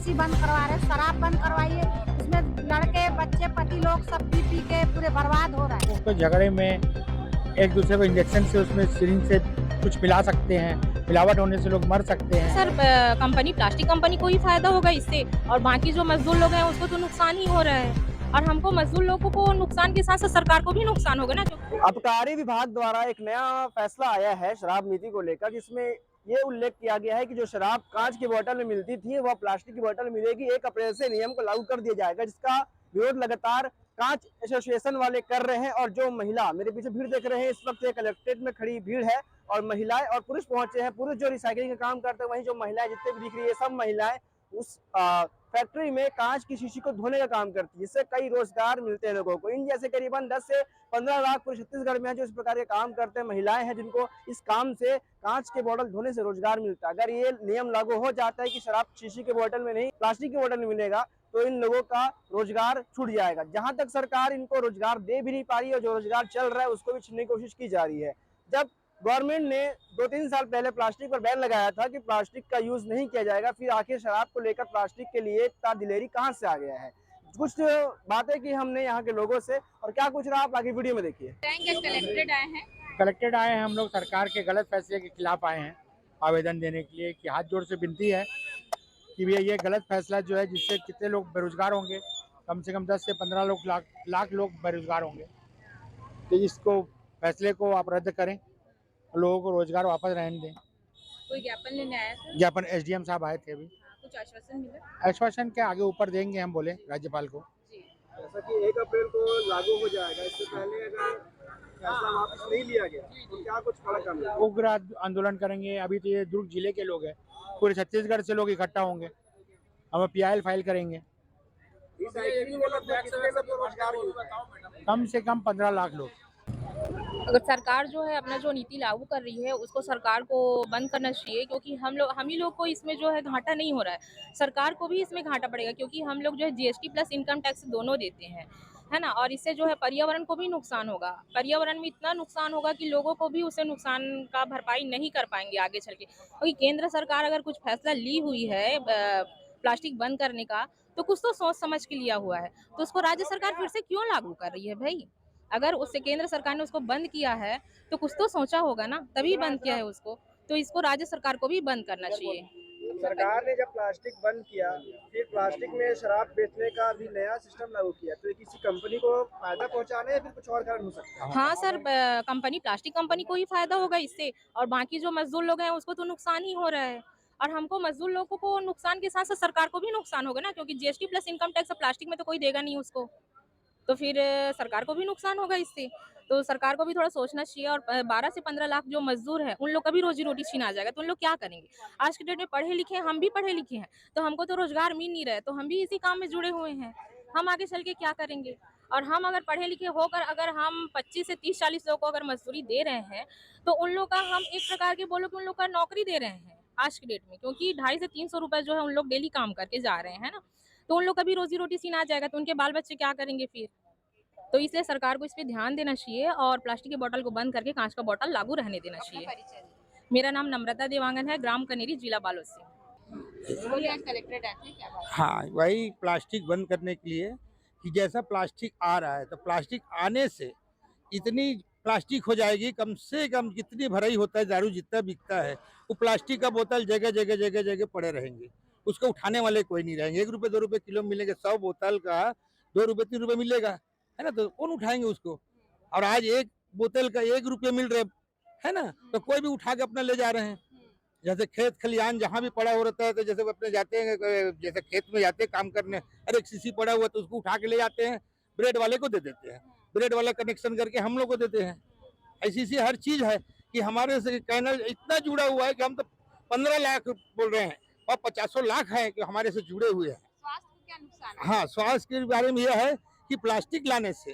नशे बंद करवा रहे, शराब बंद करवाइए। इसमें लड़के बच्चे पति लोग सब पी पी के पूरे बर्बाद हो रहे हैं। तो झगड़े में एक दूसरे को इंजेक्शन से उसमें सिरिंज से कुछ मिला सकते हैं, मिलावट होने से लोग मर सकते हैं। सर कंपनी प्लास्टिक कंपनी को ही फायदा होगा इससे, और बाकी जो मजदूर लोग हैं उसको तो नुकसान ही हो रहा है, और हमको मजदूर लोगों को नुकसान के साथ साथ सरकार को भी नुकसान होगा ना। आबकारी विभाग द्वारा एक नया फैसला आया है शराब नीति को लेकर, जिसमें ये उल्लेख किया गया है कि जो शराब कांच की बोतल में मिलती थी वह प्लास्टिक की बोतल में मिलेगी। 1 अप्रैल से नियम को लागू कर दिया जाएगा, जिसका विरोध लगातार कांच एसोसिएशन वाले कर रहे हैं। और जो महिला मेरे पीछे भीड़ देख रहे हैं, इस वक्त कलेक्ट्रेट में खड़ी भीड़ है और महिलाएं और पुरुष पहुंचे हैं। पुरुष जो रिसाइकलिंग का काम करते हैं, वहीं जो महिलाएं जितने भी दिख रही है सब महिलाएं उस फैक्ट्री में कांच की शीशी को धोने का काम करती है, जिससे कई रोजगार मिलते हैं लोगों को। इन जैसे करीबन 10 से 15 लाख पूरे छत्तीसगढ़ में जो इस प्रकार के काम करते हैं महिलाएं हैं, जिनको इस काम से कांच के बोतल धोने से रोजगार मिलता है। अगर ये नियम लागू हो जाता है कि शराब शीशी के बोतल में नहीं प्लास्टिक की बोतल में मिलेगा, तो इन लोगों का रोजगार छूट जाएगा। जहां तक सरकार इनको रोजगार दे भी नहीं पा रही है, और जो रोजगार चल रहा है उसको भी छीनने की कोशिश की जा रही है। जब गवर्नमेंट ने 2-3 साल पहले प्लास्टिक पर बैन लगाया था कि प्लास्टिक का यूज नहीं किया जाएगा, फिर आखिर शराब को लेकर प्लास्टिक के लिए इतना दिलेरी कहां से आ गया है। कुछ बातें की हमने यहाँ के लोगों से, और क्या कुछ रहा आप आगे वीडियो में देखिए। कलेक्टेड आए हैं हम लोग, सरकार के गलत फैसले के खिलाफ आए हैं आवेदन देने के लिए, कि हाथ जोड़ से विनती है कि भैया ये गलत फैसला जो है, जिससे कितने लोग बेरोजगार होंगे, कम से कम 10 से 15 लाख लोग बेरोजगार होंगे। तो इसको फैसले को आप रद्द करें, लोगों को रोजगार वापस रहने दें। कोई ज्ञापन लेने आया था? ज्ञापन एसडीएम साहब आए थे अभी। कुछ आश्वासन मिला? आश्वासन के आगे ऊपर देंगे, हम बोले राज्यपाल को। जैसा कि 1 अप्रैल को लागू हो जाएगा, इससे पहले अगर फैसला वापस नहीं लिया गया तो क्या कुछ कड़ा करना? उग्र आंदोलन करेंगे। अभी तो ये दुर्ग जिले के लोग हैं, पूरे छत्तीसगढ़ से लोग इकट्ठा होंगे, हम PIL फाइल करेंगे। कम से कम 15 लाख लोग। अगर सरकार जो है अपना जो नीति लागू कर रही है उसको सरकार को बंद करना चाहिए, क्योंकि हम ही लोग को इसमें जो है घाटा नहीं हो रहा है, सरकार को भी इसमें घाटा पड़ेगा, क्योंकि हम लोग जो है GST प्लस इनकम टैक्स दोनों देते हैं, है ना। और इससे जो है पर्यावरण को भी नुकसान होगा, पर्यावरण में इतना नुकसान होगा कि लोगों को भी उसे नुकसान का भरपाई नहीं कर पाएंगे आगे चल के। क्योंकि केंद्र सरकार अगर कुछ फैसला ली हुई है प्लास्टिक बंद करने का, तो कुछ तो सोच समझ के लिया हुआ है, तो उसको राज्य सरकार फिर से क्यों लागू कर रही है भाई? अगर उससे केंद्र सरकार ने उसको बंद किया है तो कुछ तो सोचा होगा ना, तभी बंद किया है उसको, तो इसको राज्य सरकार को भी बंद करना चाहिए। सरकार ने जब प्लास्टिक बंद किया, फिर प्लास्टिक में शराब बेचने का भी नया सिस्टम लागू किया, तो ये किसी कंपनी को फायदा पहुंचाने या फिर कुछ और कारण हो सकता है? हाँ सर, कंपनी प्लास्टिक कंपनी को ही फायदा होगा इससे, और बाकी जो मजदूर लोग हैं उसको तो नुकसान ही हो रहा है, और हमको मजदूर लोगों को नुकसान के साथ साथ सरकार को भी नुकसान होगा ना, क्योंकि GST plus income tax plastic में तो कोई देगा नहीं उसको, तो फिर सरकार को भी नुकसान होगा इससे। तो सरकार को भी थोड़ा सोचना चाहिए, और 12 से 15 लाख जो मजदूर हैं उन लोग का भी रोजी रोटी छीना जाएगा, तो उन लोग क्या करेंगे? आज के डेट में पढ़े लिखे हैं, हम भी पढ़े लिखे हैं, तो हमको तो रोजगार मिल नहीं रहा है, तो हम भी इसी काम में जुड़े हुए हैं, हम आगे चल के क्या करेंगे? और हम अगर पढ़े लिखे होकर अगर हम 25 से 30-40 लोगों को अगर मजदूरी दे रहे हैं, तो उन लोग का हम एक प्रकार के बोलो कि उन लोग का नौकरी दे रहे हैं आज के डेट में, क्योंकि 250 से 300 रुपए जो है उन लोग डेली काम करके जा रहे हैं ना, तो उन लोग का भी रोजी रोटी छीना जाएगा, तो उनके बाल बच्चे क्या करेंगे फिर? तो इसलिए सरकार को इस पे ध्यान देना चाहिए, और प्लास्टिक के बोतल को बंद करके कांच का बोतल लागू रहने देना चाहिए। मेरा नाम नम्रता देवांगन है, ग्राम कनेरी, जिला बालोद से। हाँ, वही प्लास्टिक बंद करने के लिए कि जैसा प्लास्टिक आ रहा है, तो प्लास्टिक आने से इतनी प्लास्टिक हो जाएगी, कम से कम जितनी भराई होता है दारू जितना बिकता है, वो प्लास्टिक का बोतल जगह जगह जगह जगह पड़े रहेंगे, उसको उठाने वाले कोई नहीं रहेंगे। 1 रुपये 2 रुपये किलो मिलेंगे, 100 बोतल का 2 रुपये 3 रुपये मिलेगा, है ना, तो कौन उठाएंगे उसको? और आज 1 बोतल का 1 रुपये मिल रहे, है ना, तो कोई भी उठा के अपना ले जा रहे हैं। जैसे खेत खलियान जहाँ भी पड़ा हो रहता है, तो जैसे अपने जाते हैं, जैसे खेत में जाते हैं काम करने, अरे एक शीशी पड़ा हुआ तो उसको उठा के ले जाते हैं, ब्रेड वाले को दे देते हैं, ब्रेड वाला कनेक्शन करके हम लोग को देते हैं। ऐसी सी हर चीज है कि हमारे से कैनल इतना जुड़ा हुआ है कि हम तो 15 लाख बोल रहे हैं, और 50 लाख है कि हमारे से जुड़े हुए हैं। स्वास्थ्य को क्या नुकसान है? हाँ, स्वास्थ्य के बारे में यह है कि प्लास्टिक लाने से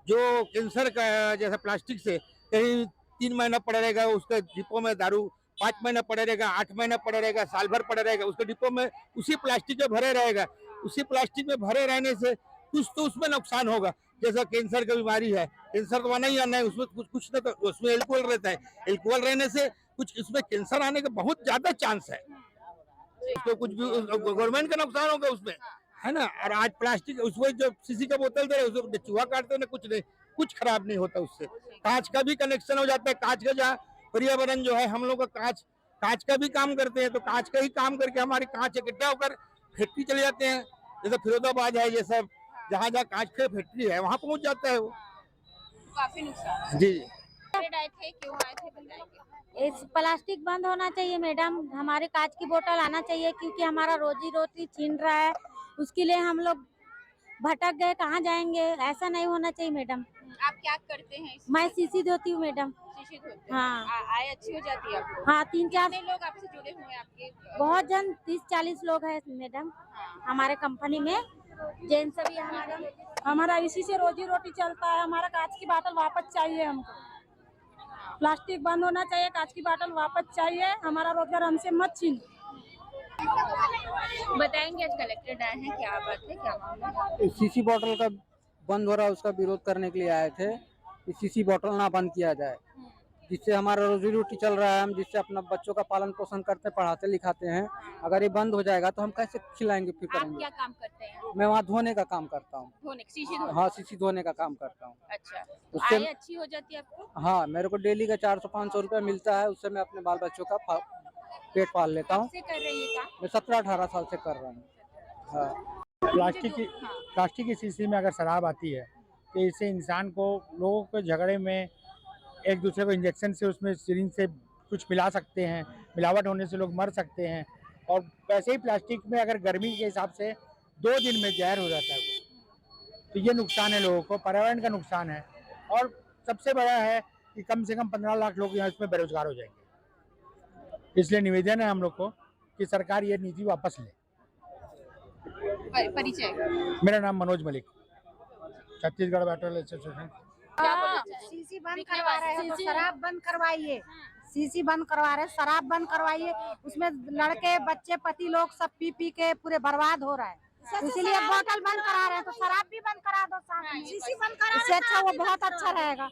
जो कैंसर का, जैसे प्लास्टिक से कहीं 3 महीना पड़ा रहेगा उसके डिपो में दारू, 5 महीना पड़ा रहेगा, 8 महीना पड़ा रहेगा, साल भर पड़ा रहेगा, उसके डिपो में उसी प्लास्टिक में भरे रहेगा। उसी प्लास्टिक में भरे रहने से कुछ तो उसमें नुकसान होगा। जैसा कैंसर की बीमारी है, कैंसर तो आना ही आना है, उसमें कुछ ना, तो उसमें एल्कोहल रहता है, एल्कोहल रहने से कुछ उसमें कैंसर आने का बहुत ज्यादा चांस है। तो कुछ भी गवर्नमेंट का नुकसान होगा उसमें, है ना। और आज प्लास्टिक उसमें जो शीशी का बोतल दे रहे हैं उसको चूहा काटते हैं, कुछ नहीं, कुछ खराब नहीं होता उससे। कांच का भी कनेक्शन हो जाता है, कांच का जहाँ पर्यावरण जो है हम लोग का कांच का भी काम करते हैं, तो कांच का ही काम करके हमारी कांच इकट्ठा होकर फैक्ट्री चले जाते हैं। जैसे फिरोजाबाद है, ये सब जहाँ जहाँ कांच की फैक्ट्री है वहाँ पहुँच जाता है वो। काफी नुकसान जी आए थे, क्यों आए थे बताइए। इस प्लास्टिक बंद होना चाहिए मैडम, हमारे कांच की बोतल आना चाहिए क्योंकि हमारा रोजी रोटी छीन रहा है। उसके लिए हम लोग भटक गए, कहाँ जाएंगे, ऐसा नहीं होना चाहिए मैडम। आप क्या करते हैं मैं शीशी धोती हूँ मैडम। शीशी धोते हैं? हाँ। आय अच्छी हो जाती है आपको? हाँ, 3-4 कितने लोग आपसे जुड़े हुए हैं आपके? बहुत जन 30-40 लोग हैं मैडम हमारे कंपनी में, जेंट्स भी हमारे। हमारा इसी से रोजी रोटी चलता है। हमारा कांच की बोतल वापस चाहिए हमको, प्लास्टिक बंद होना चाहिए, कांच की बोतल वापस चाहिए, हमारा रोजगार हमसे मत छीन। बताएंगे, आज कलेक्टर आए हैं, क्या बात है, क्या मामला है? सीसी बोतल का बंद हो रहा है उसका विरोध करने के लिए आए थे कि सीसी बोतल ना बंद किया जाए, जिससे हमारा रोजी रोटी चल रहा है, हम जिससे अपना बच्चों का पालन पोषण करते पढ़ाते लिखाते हैं। अगर ये बंद हो जाएगा तो हम कैसे खिलाएंगे फिर आप करेंगे। क्या काम करते हैं? मैं वहाँ धोने का काम करता हूँ। धोने, शीशी धोने? हाँ, सीसी धोने का काम करता हूँ। अच्छा, उससे आय अच्छी हो जाती है आपको? हाँ, मेरे को डेली का 400-500 रुपया मिलता है, उससे मैं अपने बाल बच्चों का पेट पाल लेता हूँ। कब से कर रहे हैं ये काम? मैं 17-18 साल से कर रहा हूँ। हाँ। प्लास्टिक की शीशी में अगर शराब आती है तो इससे इंसान को, लोगों के झगड़े में एक दूसरे को इंजेक्शन से, उसमें सिरिंज से कुछ मिला सकते हैं, मिलावट होने से लोग मर सकते हैं। और वैसे ही प्लास्टिक में अगर गर्मी के हिसाब से 2 दिन में जहर हो जाता है वो, तो ये नुकसान है लोगों को, पर्यावरण का नुकसान है। और सबसे बड़ा है कि कम से कम 15 लाख लोग यहाँ इसमें बेरोजगार हो जाएंगे। इसलिए निवेदन है हम लोग को कि सरकार ये नीति वापस ले। परिचय? मेरा नाम मनोज मलिक, छत्तीसगढ़ बैटल एसोसिएशन। क्या बोलना चाहेंगे? शीशी बंद करवा रहे हैं तो शराब बंद करवाइए, शीशी बंद करवा रहे हैं, शराब बंद करवाइए। उसमें लड़के बच्चे पति लोग सब पी पी के पूरे बर्बाद हो रहा है, इसीलिए बोतल बंद करा रहे हैं, तो शराब भी बंद करा दो साथ में। शीशी बंद करा इससे अच्छा वो बहुत अच्छा रहेगा।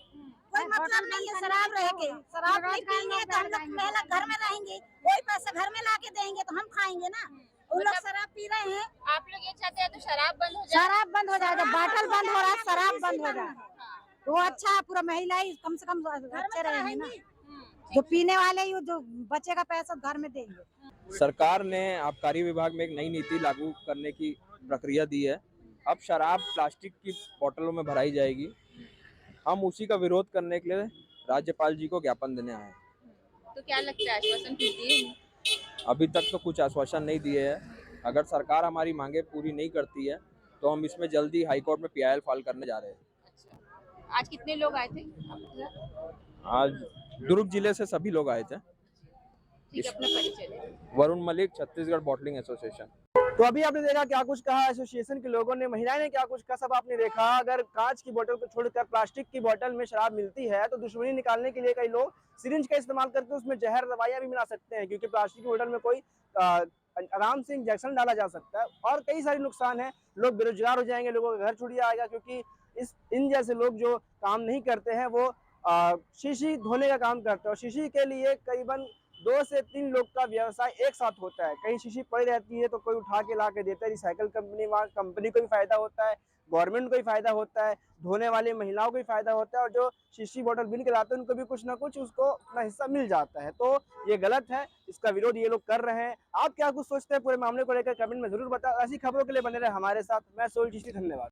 कोई मतलब नहीं है शराब रहेगी, शराब नहीं पियेंगे तो हम लोग मेहनत घर में रहेंगे, कोई पैसा घर में ला के देंगे तो हम खाएंगे ना। उन लोग शराब पी रहे हैं। आप लोग ये चाहते हैं तो शराब बंद हो जाए? शराब बंद हो जाए, जब बोतल बंद हो रहा है शराब बंद हो जाए तो अच्छा है, पूरा महिलाएं कम से कम अच्छे रहेंगे ना। जो पीने वाले ही जो बचेगा पैसा घर में देंगे। सरकार ने आबकारी विभाग में एक नई नीति लागू करने की प्रक्रिया दी है। अब शराब प्लास्टिक की बोतलों में भराई जाएगी। हम उसी का विरोध करने के लिए राज्यपाल जी को ज्ञापन देने आए हैं। तो क्या लगता है, आश्वासन कुछ दिए? अभी तक तो कुछ आश्वासन नहीं दिए हैं। अगर सरकार हमारी मांगे पूरी नहीं करती है तो हम इसमें जल्दी हाईकोर्ट में PIL फाइल करने जा रहे हैं। अच्छा, आज कितने लोग आए थे? आज दुर्ग जिले से सभी लोग आए थे। ठीक है, अपना परिचय दें। Varun Malik, Chhattisgarh bottling association. तो अभी आपने देखा क्या कुछ कहा एसोसिएशन के लोगों ने, महिलाएं ने क्या कुछ कहा, सब आपने देखा। अगर कांच की बोतल को छोड़कर प्लास्टिक की बोतल में शराब मिलती है तो दुश्मनी निकालने के लिए कई लोग सिरिंज का इस्तेमाल करके उसमें जहर दवाइयां भी मिला सकते हैं, क्योंकि प्लास्टिक की बोतल में कोई आराम से इंजेक्शन डाला जा सकता है। और कई सारे नुकसान है, लोग बेरोजगार हो जाएंगे, लोगों का घर छूट जाएगा, क्योंकि इन जैसे लोग जो काम नहीं करते हैं वो शीशी धोने का काम करते हैं। और शीशी के लिए करीबन 2 से 3 लोग का व्यवसाय एक साथ होता है। कहीं शीशी पड़ी रहती है तो कोई उठा के ला के देता है, रिसाइकल कंपनी को भी फायदा होता है, गवर्नमेंट को भी फायदा होता है, धोने वाली महिलाओं को भी फायदा होता है, और जो शीशी बोतल बिन के लाते हैं उनको भी कुछ ना कुछ उसको अपना हिस्सा मिल जाता है। तो ये गलत है, इसका विरोध ये लोग कर रहे हैं। आप क्या कुछ सोचते हैं पूरे मामले को लेकर कमेंट में जरूर बताओ। ऐसी खबरों के लिए बने रहे हमारे साथ। मैं सोल चिश्ती, धन्यवाद।